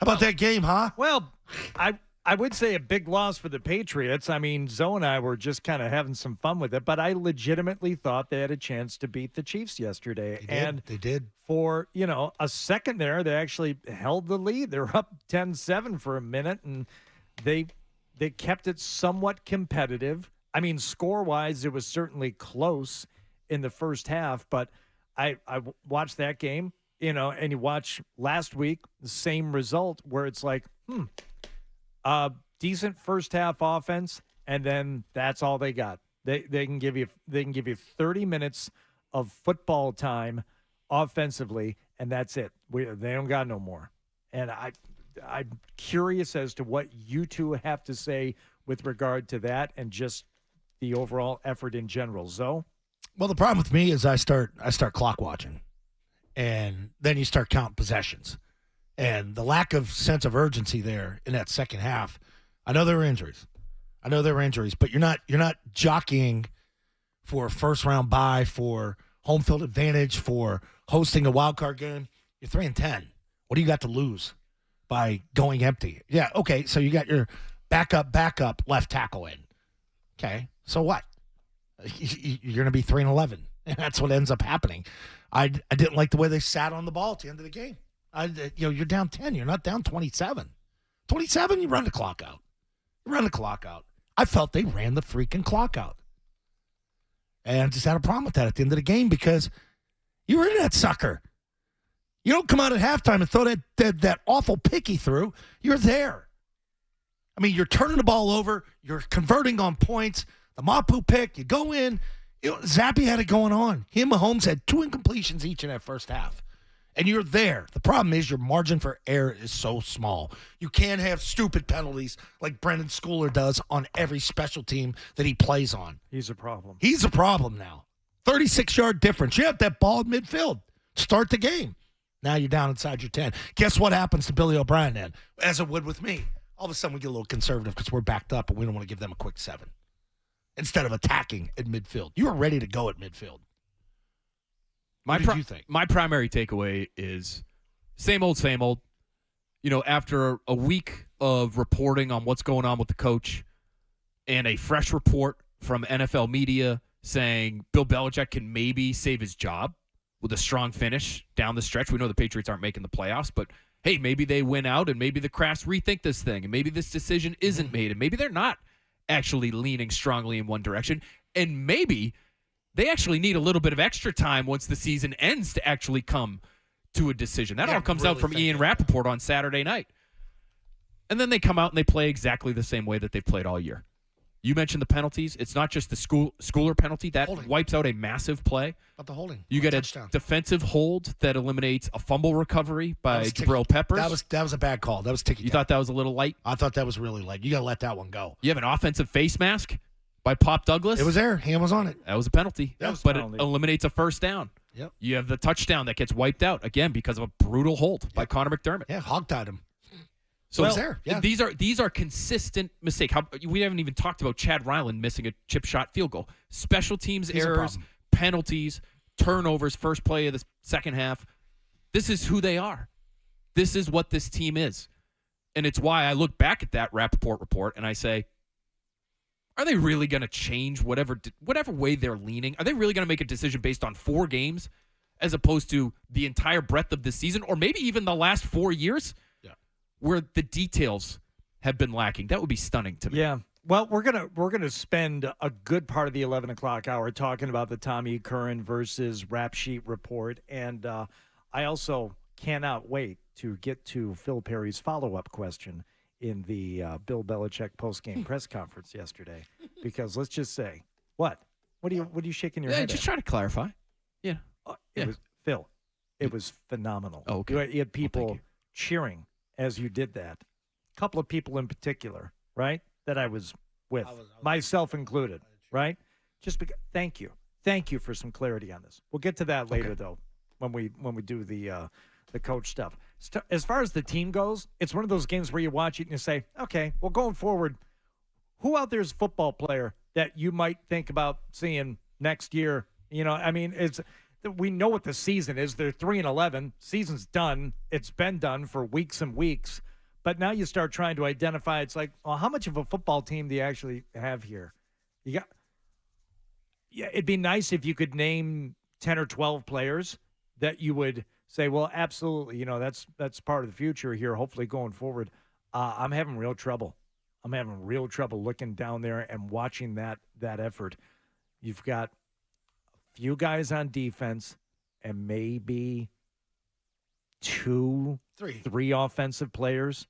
How about that game, huh? Well, I would say a big loss for the Patriots. I mean, Zoe and I were just kind of having some fun with it, but I legitimately thought they had a chance to beat the Chiefs yesterday. They did. For, a second there, they actually held the lead. They were up 10-7 for a minute, and they kept it somewhat competitive. I mean, score-wise, it was certainly close in the first half, but I watched that game, and you watch last week, the same result where it's like, decent first half offense, and then that's all they got. They can give you 30 minutes of football time offensively, and that's it. They don't got no more. And I'm curious as to what you two have to say with regard to that and just the overall effort in general. Zoe? Well, the problem with me is I start clock watching, and then you start counting possessions. And the lack of sense of urgency there in that second half, I know there were injuries. But you're not jockeying for a first-round bye, for home field advantage, for hosting a wild card game. You're 3-10. What do you got to lose by going empty? Yeah, okay, so you got your backup left tackle in. Okay, so what? You're going to be 3-11. And that's what ends up happening. I didn't like the way they sat on the ball at the end of the game. You're down 10. You're not down 27. 27, you run the clock out. I felt they ran the freaking clock out. And I just had a problem with that at the end of the game because you were in that sucker. You don't come out at halftime and throw that awful pick he threw. You're there. I mean, you're turning the ball over. You're converting on points. The Mapu pick, you go in. Zappy had it going on. He and Mahomes had 2 incompletions each in that first half. And you're there. The problem is your margin for error is so small. You can't have stupid penalties like Brendan Schooler does on every special team that he plays on. He's a problem. He's a problem now. 36-yard difference. You have that ball at midfield. Start the game. Now you're down inside your 10. Guess what happens to Billy O'Brien then? As it would with me. All of a sudden we get a little conservative because we're backed up and we don't want to give them a quick 7. Instead of attacking at midfield. You were ready to go at midfield. What did you think? My primary takeaway is same old, same old. After a week of reporting on what's going on with the coach and a fresh report from NFL media saying Bill Belichick can maybe save his job with a strong finish down the stretch. We know the Patriots aren't making the playoffs, but hey, maybe they win out and maybe the Crafts rethink this thing and maybe this decision isn't made and maybe they're not actually leaning strongly in one direction and maybe they actually need a little bit of extra time once the season ends to actually come to a decision. That all comes out from Ian Rappaport on Saturday night. And then they come out and they play exactly the same way that they've played all year. You mentioned the penalties. It's not just the Schooler penalty. That wipes out a massive play. About the holding. You get a defensive hold that eliminates a fumble recovery by Jabril Peppers. That was a bad call. That was ticky. You thought that was a little light? I thought that was really light. You got to let that one go. You have an offensive face mask by Pop Douglas. It was there. Hand was on it. That was a penalty. But it eliminates a first down. Yep. You have the touchdown that gets wiped out, again, because of a brutal hold by Connor McDermott. Yeah, hogtied him. So it's there. Yeah. These are consistent mistakes. We haven't even talked about Chad Ryland missing a chip shot field goal. Special teams errors, penalties, turnovers, first play of the second half. This is who they are. This is what this team is. And it's why I look back at that Rappaport report and I say, are they really going to change whatever way they're leaning? Are they really going to make a decision based on 4 games as opposed to the entire breadth of the season or maybe even the last 4 years? Where the details have been lacking. That would be stunning to me. Yeah. Well, we're gonna spend a good part of the 11 o'clock hour talking about the Tommy Curran versus Rap Sheet report, and I also cannot wait to get to Phil Perry's follow-up question in the Bill Belichick post-game press conference yesterday, because let's just say what are you shaking your head? Just at? trying to clarify. Yeah. It was Phil. It was phenomenal. Oh, okay. You had people cheering as you did that. A couple of people in particular, right, that I was with, myself included, right? Just because, thank you for some clarity on this. We'll get to that later, though, when we do the coach stuff. As far as the team goes, it's one of those games where you watch it and you say, okay, well, going forward, who out there is a football player that you might think about seeing next year? I mean, we know what the season is. They're 3-11. Season's done. It's been done for weeks and weeks. But now you start trying to identify. It's like, well, how much of a football team do you actually have here? Yeah, it'd be nice if you could name 10 or 12 players that you would say, well, absolutely, that's part of the future here, hopefully going forward. I'm having real trouble. I'm having real trouble looking down there and watching that effort. You've got a few guys on defense and maybe three offensive players.